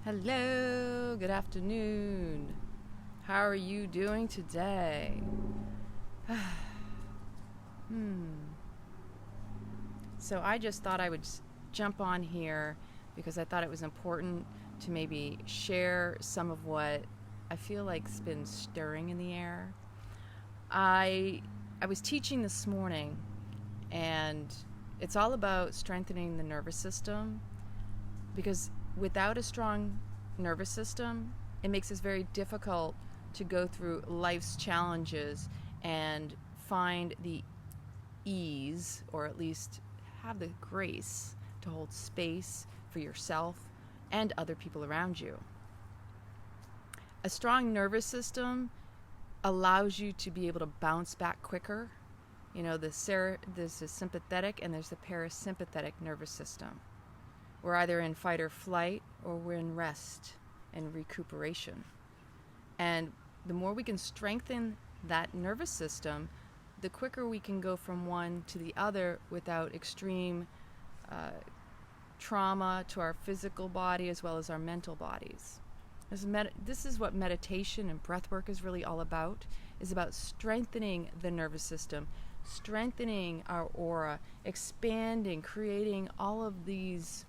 Hello, good afternoon. How are you doing today? So I just thought I would jump on here because I thought it was important to maybe share some of what I feel like's been stirring in the air. I was teaching this morning, and it's all about strengthening the nervous system, because without a strong nervous system, it makes it very difficult to go through life's challenges and find the ease, or at least have the grace to hold space for yourself and other people around you. A strong nervous system allows you to be able to bounce back quicker. You know, there's the sympathetic and there's the parasympathetic nervous system. We're either in fight or flight, or we're in rest and recuperation. And the more we can strengthen that nervous system, the quicker we can go from one to the other without extreme trauma to our physical body as well as our mental bodies. This is what meditation and breath work is really all about, is about strengthening the nervous system, strengthening our aura, expanding, creating all of these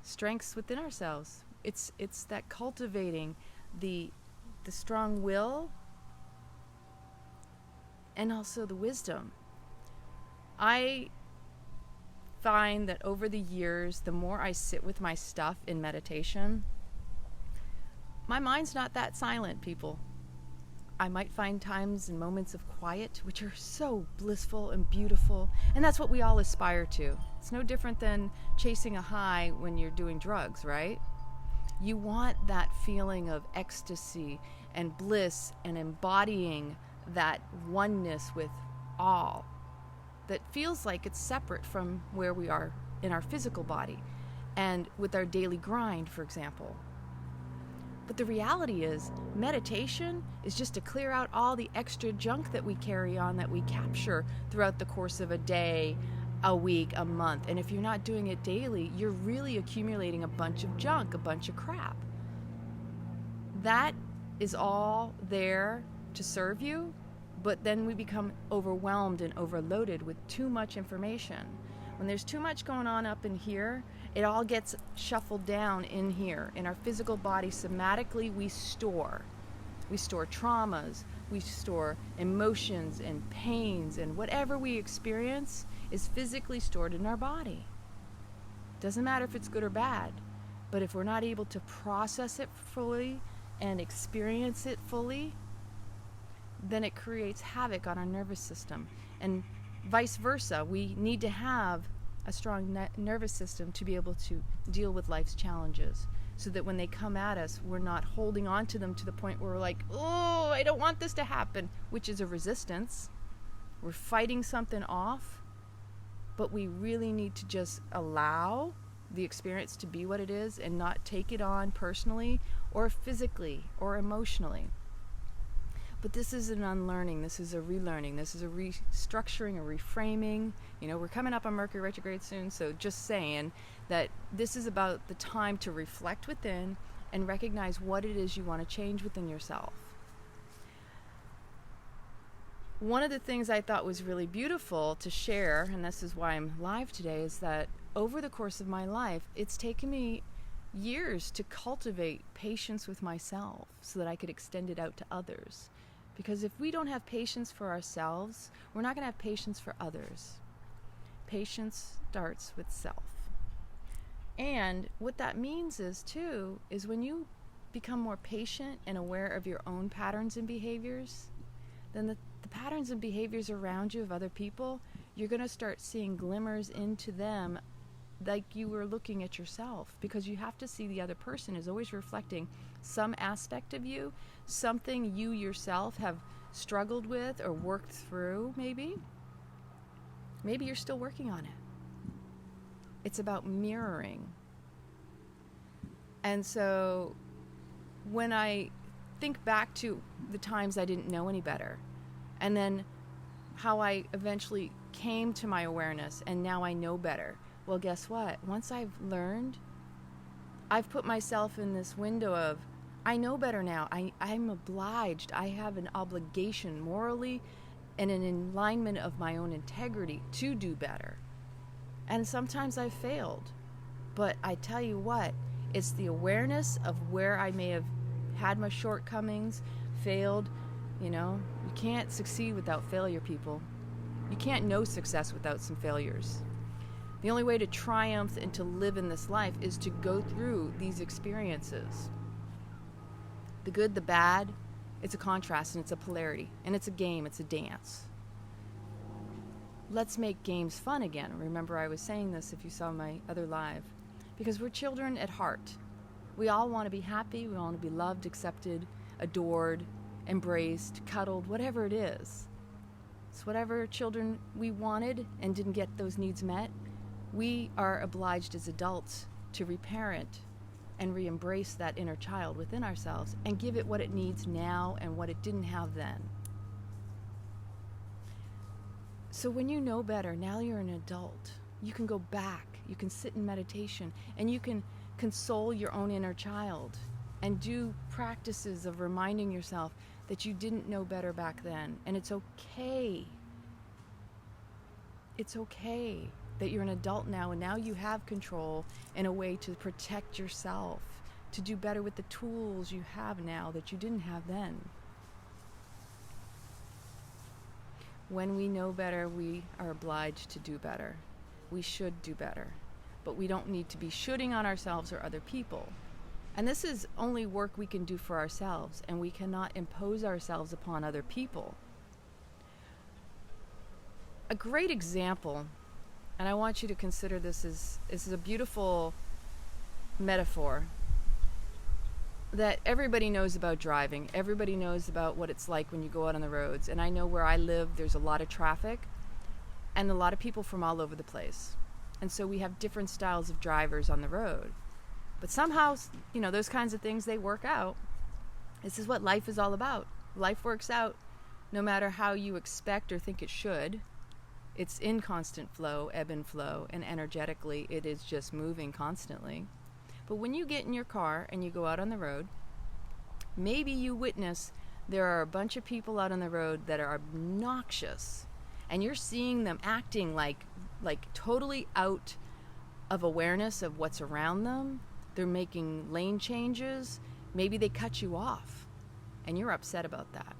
strengths within ourselves. It's that cultivating the strong will and also the wisdom. I find that over the years, the more I sit with my stuff in meditation, my mind's not that silent, people. I might find times and moments of quiet which are so blissful and beautiful, and that's what we all aspire to. It's no different than chasing a high when you're doing drugs, right? You want that feeling of ecstasy and bliss and embodying that oneness with all that feels like it's separate from where we are in our physical body and with our daily grind, for example. But the reality is, meditation is just to clear out all the extra junk that we carry on, that we capture throughout the course of a day, a week, a month. And if you're not doing it daily, you're really accumulating a bunch of junk, a bunch of crap. That is all there to serve you, but then we become overwhelmed and overloaded with too much information. When there's too much going on up in here, it all gets shuffled down in here. In our physical body, somatically, we store traumas, we store emotions and pains, and whatever we experience is physically stored in our body. Doesn't matter if it's good or bad, but if we're not able to process it fully and experience it fully, then it creates havoc on our nervous system. And vice versa, we need to have a strong nervous system to be able to deal with life's challenges, so that when they come at us, we're not holding on to them to the point where we're like, oh, I don't want this to happen, which is a resistance. We're fighting something off, but we really need to just allow the experience to be what it is and not take it on personally or physically or emotionally. But this is an unlearning, this is a relearning, this is a restructuring, a reframing. You know, we're coming up on Mercury retrograde soon, so just saying that this is about the time to reflect within and recognize what it is you want to change within yourself. One of the things I thought was really beautiful to share, and this is why I'm live today, is that over the course of my life, it's taken me years to cultivate patience with myself so that I could extend it out to others. Because if we don't have patience for ourselves, we're not going to have patience for others. Patience starts with self. And what that means is, too, is when you become more patient and aware of your own patterns and behaviors, then the patterns and behaviors around you of other people, you're going to start seeing glimmers into them like you were looking at yourself, because you have to see the other person is always reflecting some aspect of you, something you yourself have struggled with or worked through. Maybe you're still working on it. It's about mirroring. And so when I think back to the times I didn't know any better, and then how I eventually came to my awareness and now I know better, Well, guess what? Once I've learned, I've put myself in this window of, I know better now. I'm obliged. I have an obligation morally and an alignment of my own integrity to do better. And sometimes I've failed. But I tell you what, it's the awareness of where I may have had my shortcomings, failed. You can't succeed without failure, people. You can't know success without some failures. The only way to triumph and to live in this life is to go through these experiences. The good, the bad, it's a contrast and it's a polarity. And it's a game, it's a dance. Let's make games fun again. Remember, I was saying this if you saw my other live. Because we're children at heart. We all want to be happy, we want to be loved, accepted, adored, embraced, cuddled, whatever it is. It's whatever children we wanted and didn't get those needs met. We are obliged as adults to reparent and re-embrace that inner child within ourselves and give it what it needs now and what it didn't have then. So when you know better, now you're an adult. You can go back, you can sit in meditation, and you can console your own inner child and do practices of reminding yourself that you didn't know better back then. And it's okay. It's okay that you're an adult now, and now you have control in a way to protect yourself, to do better with the tools you have now that you didn't have then. When we know better, we are obliged to do better. We should do better, but we don't need to be shooting on ourselves or other people. And this is only work we can do for ourselves, and we cannot impose ourselves upon other people. A great example, and I want you to consider this is a beautiful metaphor that everybody knows about driving. Everybody knows about what it's like when you go out on the roads. And I know where I live, there's a lot of traffic and a lot of people from all over the place. And so we have different styles of drivers on the road. But somehow, those kinds of things, they work out. This is what life is all about. Life works out no matter how you expect or think it should. It's in constant flow, ebb and flow, and energetically it is just moving constantly. But when you get in your car and you go out on the road, maybe you witness there are a bunch of people out on the road that are obnoxious, and you're seeing them acting like totally out of awareness of what's around them. They're making lane changes. Maybe they cut you off, and you're upset about that.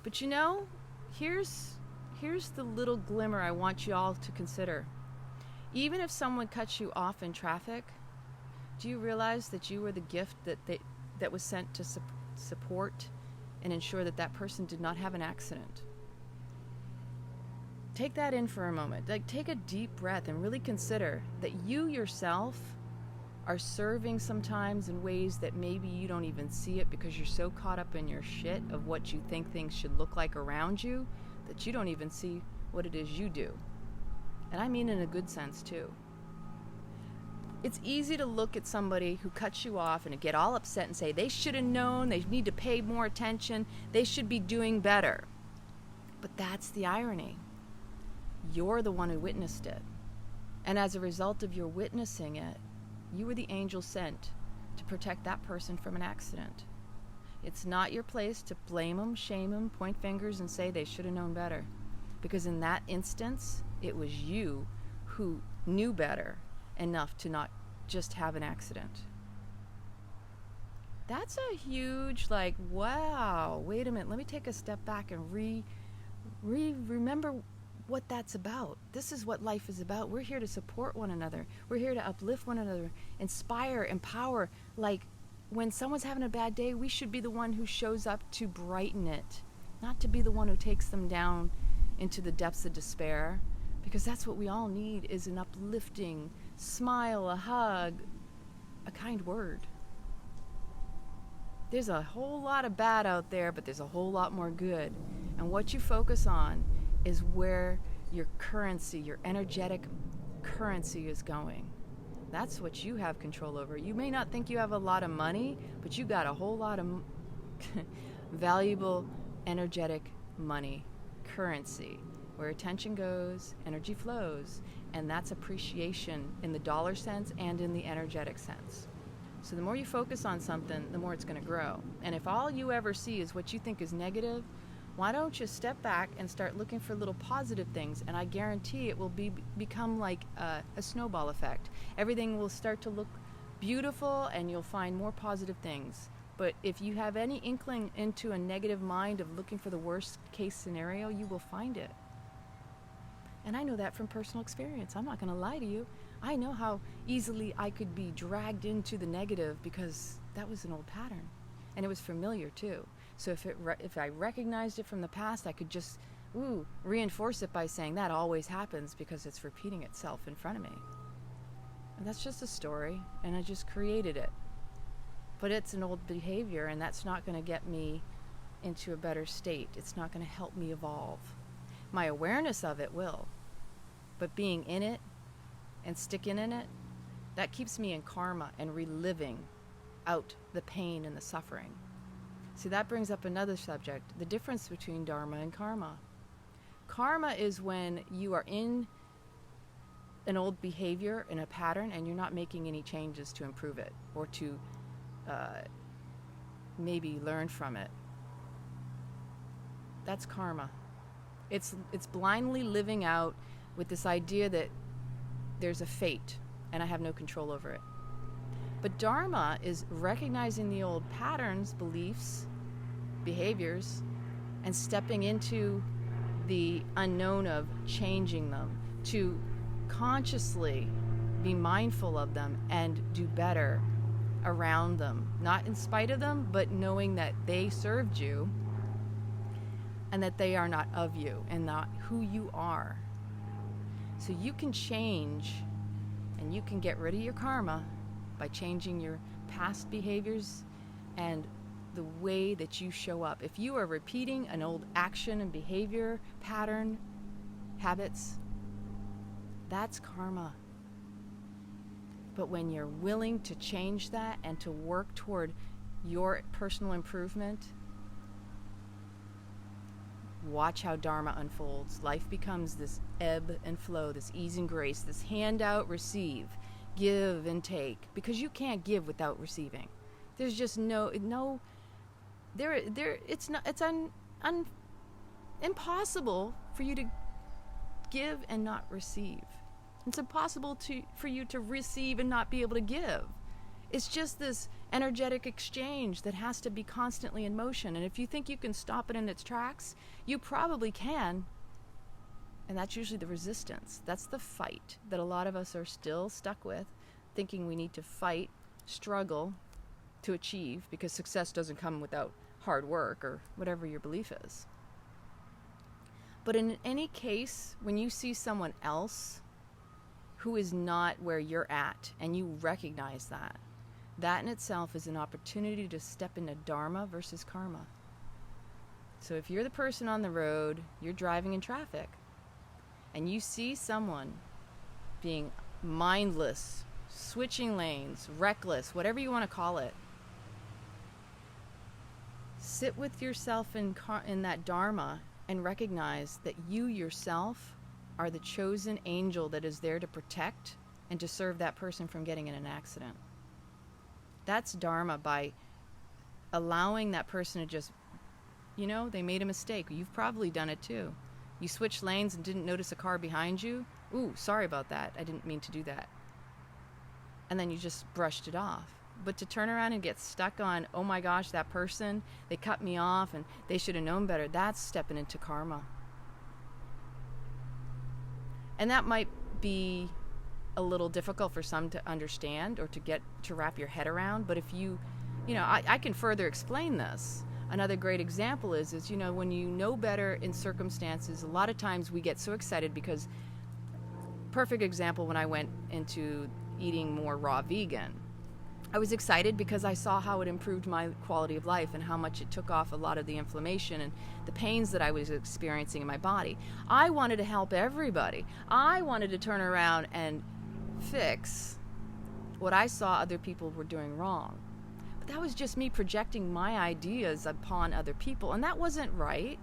But here's the little glimmer I want you all to consider. Even if someone cuts you off in traffic, do you realize that you were the gift that was sent to support and ensure that person did not have an accident? Take that in for a moment. Take a deep breath and really consider that you yourself are serving sometimes in ways that maybe you don't even see it because you're so caught up in your shit of what you think things should look like around you that you don't even see what it is you do. And I mean in a good sense too. It's easy to look at somebody who cuts you off and get all upset and say they should have known, they need to pay more attention, they should be doing better. But that's the irony. You're the one who witnessed it. And as a result of your witnessing it, you were the angel sent to protect that person from an accident. It's not your place to blame them, shame them, point fingers, and say they should have known better. Because in that instance, it was you who knew better enough to not just have an accident. That's a huge, wow, wait a minute, let me take a step back and remember what that's about. This is what life is about. We're here to support one another. We're here to uplift one another, inspire, empower. When someone's having a bad day, we should be the one who shows up to brighten it, not to be the one who takes them down into the depths of despair, because that's what we all need, is an uplifting smile, a hug, a kind word. There's a whole lot of bad out there, but there's a whole lot more good. And what you focus on is where your currency, your energetic currency is going. That's what you have control over. You may not think you have a lot of money, but you got a whole lot of valuable, energetic money, currency. Where attention goes, energy flows, and that's appreciation in the dollar sense and in the energetic sense. So the more you focus on something, the more it's going to grow. And if all you ever see is what you think is negative, why don't you step back and start looking for little positive things? And I guarantee it will become like a snowball effect. Everything will start to look beautiful and you'll find more positive things. But if you have any inkling into a negative mind of looking for the worst case scenario, you will find it. And I know that from personal experience. I'm not going to lie to you. I know how easily I could be dragged into the negative because that was an old pattern. And it was familiar too. So if I recognized it from the past, I could just reinforce it by saying that always happens because it's repeating itself in front of me. And that's just a story, and I just created it. But it's an old behavior, and that's not going to get me into a better state. It's not going to help me evolve. My awareness of it will. But being in it and sticking in it, that keeps me in karma and reliving out the pain and the suffering. See, that brings up another subject, the difference between dharma and karma. Karma is when you are in an old behavior, in a pattern, and you're not making any changes to improve it or to maybe learn from it. That's karma. It's blindly living out with this idea that there's a fate and I have no control over it. But dharma is recognizing the old patterns, beliefs, behaviors, and stepping into the unknown of changing them, to consciously be mindful of them and do better around them. Not in spite of them, but knowing that they served you and that they are not of you and not who you are. So you can change and you can get rid of your karma by changing your past behaviors and the way that you show up. If you are repeating an old action and behavior pattern, habits, that's karma. But when you're willing to change that and to work toward your personal improvement, watch how dharma unfolds. Life becomes this ebb and flow, this ease and grace, this handout, receive, give and take, because you can't give without receiving. There's just it's impossible for you to give and not receive. It's impossible for you to receive and not be able to give. It's just this energetic exchange that has to be constantly in motion. And if you think you can stop it in its tracks, you probably can. And that's usually the resistance. That's the fight that a lot of us are still stuck with, thinking we need to fight, struggle to achieve, because success doesn't come without hard work or whatever your belief is. But in any case, when you see someone else who is not where you're at and you recognize that, that in itself is an opportunity to step into dharma versus karma. So if you're the person on the road, you're driving in traffic, and you see someone being mindless, switching lanes, reckless, whatever you want to call it, sit with yourself in that dharma and recognize that you yourself are the chosen angel that is there to protect and to serve that person from getting in an accident. That's dharma, by allowing that person to just, they made a mistake. You've probably done it too. You switched lanes and didn't notice a car behind you. Ooh, sorry about that. I didn't mean to do that. And then you just brushed it off. But to turn around and get stuck on, oh my gosh, that person, they cut me off and they should have known better, that's stepping into karma. And that might be a little difficult for some to understand or to wrap your head around. But if I can further explain this. Another great example is when you know better in circumstances, a lot of times we get so excited because, perfect example, when I went into eating more raw vegan, I was excited because I saw how it improved my quality of life and how much it took off a lot of the inflammation and the pains that I was experiencing in my body. I wanted to help everybody. I wanted to turn around and fix what I saw other people were doing wrong. But that was just me projecting my ideas upon other people, and that wasn't right.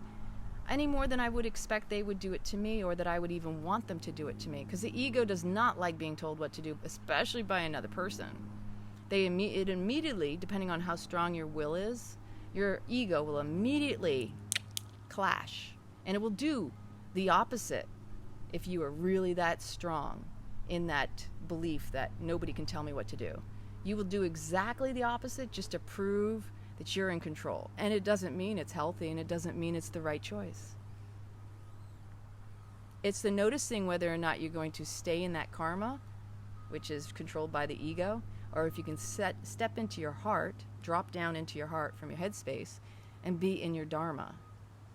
any more than I would expect they would do it to me, or that I would even want them to do it to me. Because the ego does not like being told what to do, especially by another person. It immediately, depending on how strong your will is, your ego will immediately clash. And it will do the opposite if you are really that strong in that belief that nobody can tell me what to do. You will do exactly the opposite just to prove that you're in control. And it doesn't mean it's healthy, and it doesn't mean it's the right choice. It's the noticing whether or not you're going to stay in that karma, which is controlled by the ego, or if you can step into your heart, drop down into your heart from your headspace, and be in your dharma,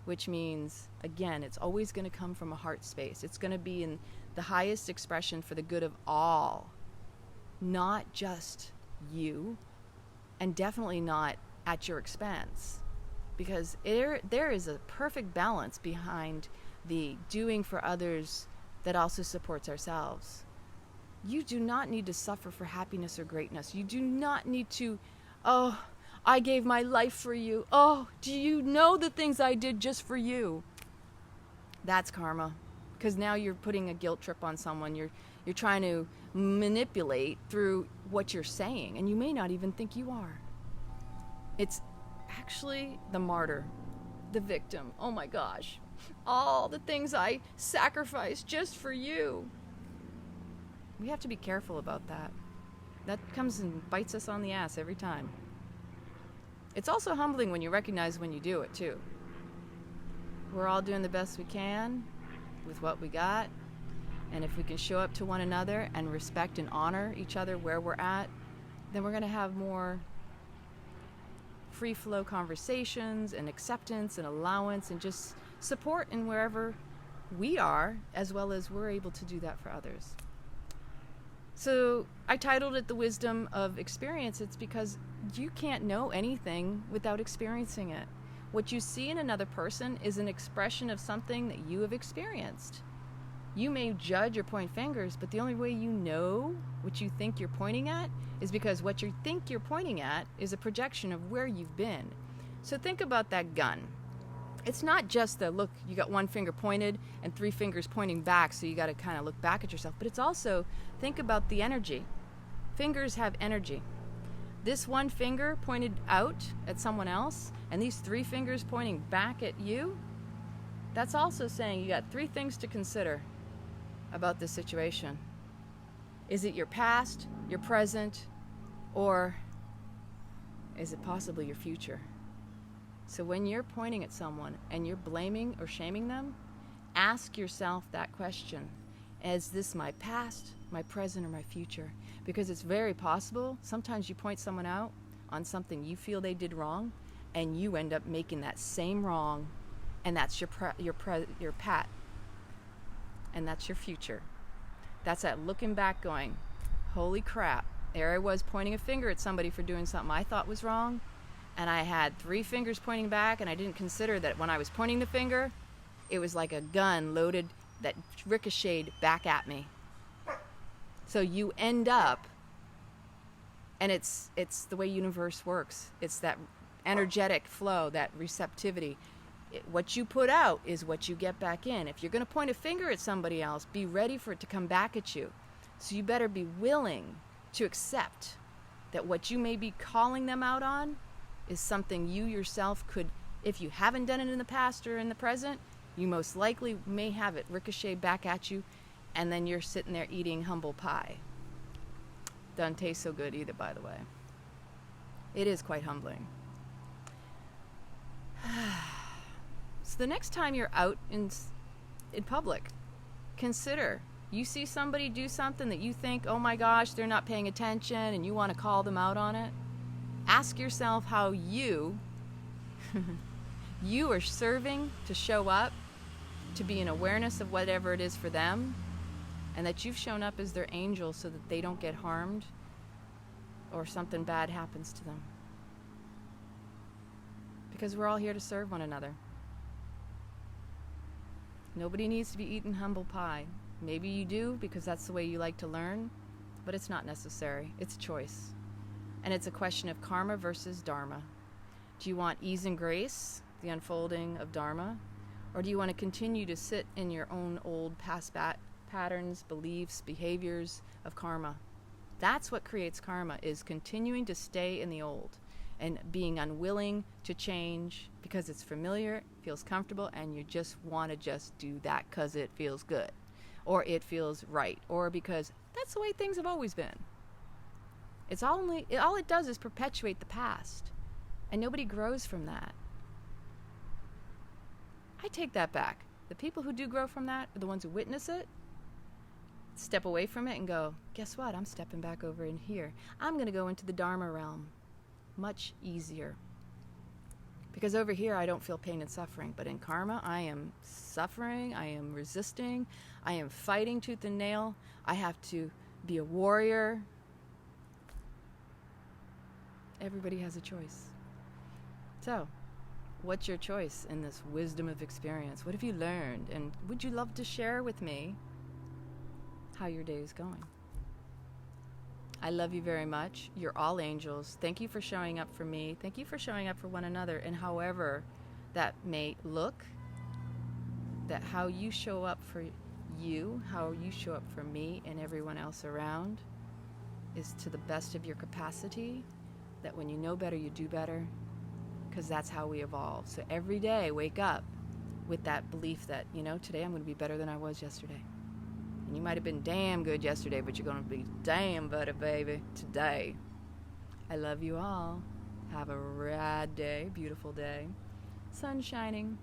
which means, again, it's always going to come from a heart space. It's going to be in the highest expression for the good of all, not just you, and definitely not at your expense, because there is a perfect balance behind the doing for others that also supports ourselves. You do not need to suffer for happiness or greatness. You do not need to, oh, I gave my life for you. Oh, do you know the things I did just for you? That's karma, because now you're putting a guilt trip on someone. You're trying to manipulate through what you're saying, and you may not even think you are. It's actually the martyr, the victim. Oh my gosh, all the things I sacrificed just for you. We have to be careful about that. That comes and bites us on the ass every time. It's also humbling when you recognize when you do it, too. We're all doing the best we can with what we got. And if we can show up to one another and respect and honor each other where we're at, then we're going to have more free flow conversations and acceptance and allowance and just support in wherever we are, as well as we're able to do that for others. So I titled it The Wisdom of Experience. It's because you can't know anything without experiencing it. What you see in another person is an expression of something that you have experienced. You may judge or point fingers, but the only way you know what you think you're pointing at is because what you think you're pointing at is a projection of where you've been. So think about that gun. It's not just the look, you got one finger pointed and three fingers pointing back, so you got to kind of look back at yourself. But it's also, think about the energy. Fingers have energy. This one finger pointed out at someone else, and these three fingers pointing back at you, that's also saying you got three things to consider about this situation. Is it your past, your present, or is it possibly your future? So when you're pointing at someone and you're blaming or shaming them, ask yourself that question. Is this my past, my present, or my future? Because it's very possible, sometimes you point someone out on something you feel they did wrong, and you end up making that same wrong, and that's your pat, and that's your future. That's that looking back going, holy crap, there I was pointing a finger at somebody for doing something I thought was wrong, and I had three fingers pointing back, and I didn't consider that when I was pointing the finger, it was like a gun loaded that ricocheted back at me. So you end up, and it's the way universe works. It's that energetic flow, that receptivity. What you put out is what you get back in. If you're going to point a finger at somebody else, be ready for it to come back at you. So you better be willing to accept that what you may be calling them out on is something you yourself could, if you haven't done it in the past or in the present, you most likely may have it ricochet back at you, and then you're sitting there eating humble pie. Doesn't taste so good either, by the way. It is quite humbling. So the next time you're out in public, consider, you see somebody do something that you think, oh my gosh, they're not paying attention, and you want to call them out on it. Ask yourself how you are serving to show up, to be in awareness of whatever it is for them, and that you've shown up as their angel so that they don't get harmed or something bad happens to them. Because we're all here to serve one another. Nobody needs to be eating humble pie. Maybe you do because that's the way you like to learn, but it's not necessary. It's a choice. And it's a question of karma versus dharma. Do you want ease and grace, the unfolding of dharma, Or do you want to continue to sit in your own old past patterns, beliefs, behaviors of karma? That's what creates karma, is continuing to stay in the old and being unwilling to change because it's familiar, feels comfortable, and you just want to just do that because it feels good or it feels right or because that's the way things have always been. All it does is perpetuate the past, and nobody grows from that. I take that back. The people who do grow from that are the ones who witness it, step away from it and go, guess what? I'm stepping back over in here. I'm going to go into the Dharma realm. Much easier. Because over here I don't feel pain and suffering, but in karma I am suffering, I am resisting, I am fighting tooth and nail. I have to be a warrior. Everybody has a choice. So, what's your choice in this wisdom of experience? What have you learned? And would you love to share with me how your day is going? I love you very much. You're all angels. Thank you for showing up for me. Thank you for showing up for one another. And however that may look, that how you show up for you, how you show up for me and everyone else around is to the best of your capacity. That when you know better, you do better. Because that's how we evolve. So every day, wake up with that belief that, today I'm going to be better than I was yesterday. And you might have been damn good yesterday, but you're going to be damn better, baby, today. I love you all. Have a rad day, beautiful day. Sun shining.